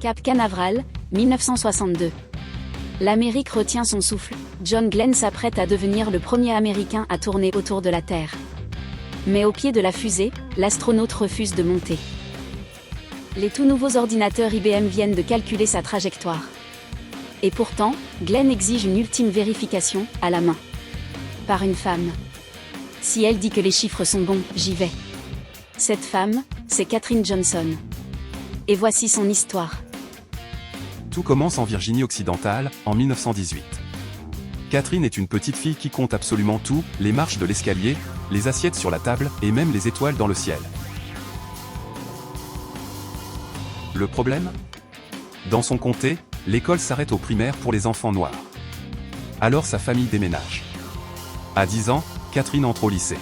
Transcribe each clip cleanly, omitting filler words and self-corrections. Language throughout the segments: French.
Cap Canaveral, 1962. L'Amérique retient son souffle, John Glenn s'apprête à devenir le premier Américain à tourner autour de la Terre. Mais au pied de la fusée, l'astronaute refuse de monter. Les tout nouveaux ordinateurs IBM viennent de calculer sa trajectoire. Et pourtant, Glenn exige une ultime vérification, à la main. Par une femme. Si elle dit que les chiffres sont bons, j'y vais. Cette femme, c'est Katherine Johnson. Et voici son histoire. Tout commence en Virginie occidentale, en 1918. Katherine est une petite fille qui compte absolument tout, les marches de l'escalier, les assiettes sur la table, et même les étoiles dans le ciel. Le problème ? Dans son comté, l'école s'arrête au primaire pour les enfants noirs. Alors sa famille déménage. À 10 ans, Katherine entre au lycée.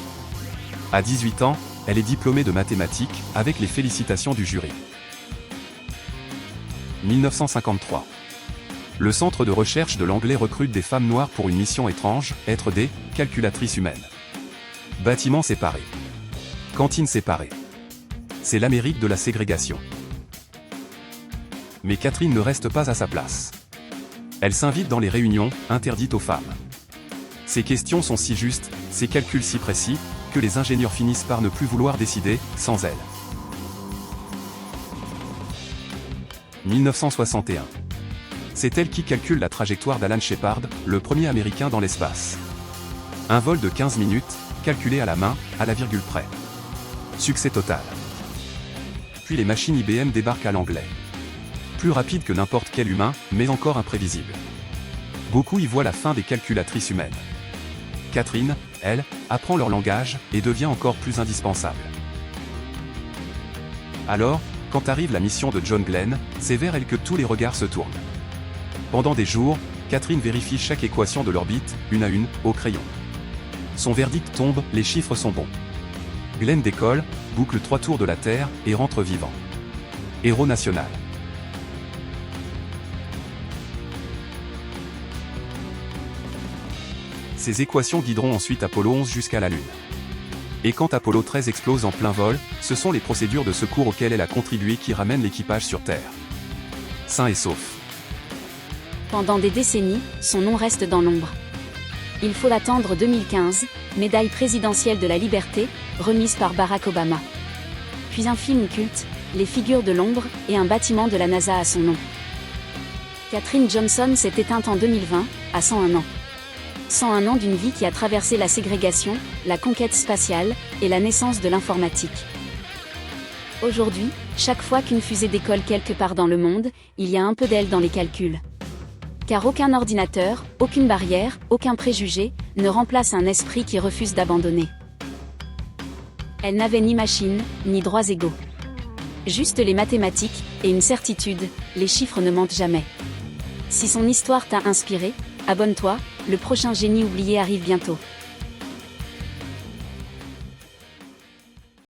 À 18 ans, elle est diplômée de mathématiques, avec les félicitations du jury. 1953. Le centre de recherche de l'anglais recrute des femmes noires pour une mission étrange, être des calculatrices humaines. Bâtiments séparés. Cantines séparées. C'est l'Amérique de la ségrégation. Mais Katherine ne reste pas à sa place. Elle s'invite dans les réunions, interdites aux femmes. Ses questions sont si justes, ses calculs si précis, que les ingénieurs finissent par ne plus vouloir décider, sans elle. 1961. C'est elle qui calcule la trajectoire d'Alan Shepard, le premier Américain dans l'espace. Un vol de 15 minutes, calculé à la main, à la virgule près. Succès total. Puis les machines IBM débarquent à l'anglais. Plus rapide que n'importe quel humain, mais encore imprévisible. Beaucoup y voient la fin des calculatrices humaines. Katherine, elle, apprend leur langage, et devient encore plus indispensable. Alors, quand arrive la mission de John Glenn, c'est vers elle que tous les regards se tournent. Pendant des jours, Katherine vérifie chaque équation de l'orbite, une à une, au crayon. Son verdict tombe, les chiffres sont bons. Glenn décolle, boucle 3 tours de la Terre, et rentre vivant. Héros national. Ces équations guideront ensuite Apollo 11 jusqu'à la Lune. Et quand Apollo 13 explose en plein vol, ce sont les procédures de secours auxquelles elle a contribué qui ramènent l'équipage sur Terre. Sain et sauf. Pendant des décennies, son nom reste dans l'ombre. Il faut l'attendre 2015, médaille présidentielle de la liberté, remise par Barack Obama. Puis un film culte, Les figures de l'ombre, et un bâtiment de la NASA à son nom. Katherine Johnson s'est éteinte en 2020, à 101 ans. 101 ans d'une vie qui a traversé la ségrégation, la conquête spatiale, et la naissance de l'informatique. Aujourd'hui, chaque fois qu'une fusée décolle quelque part dans le monde, il y a un peu d'elle dans les calculs. Car aucun ordinateur, aucune barrière, aucun préjugé, ne remplace un esprit qui refuse d'abandonner. Elle n'avait ni machine, ni droits égaux. Juste les mathématiques, et une certitude, les chiffres ne mentent jamais. Si son histoire t'a inspiré, abonne-toi, le prochain génie oublié arrive bientôt.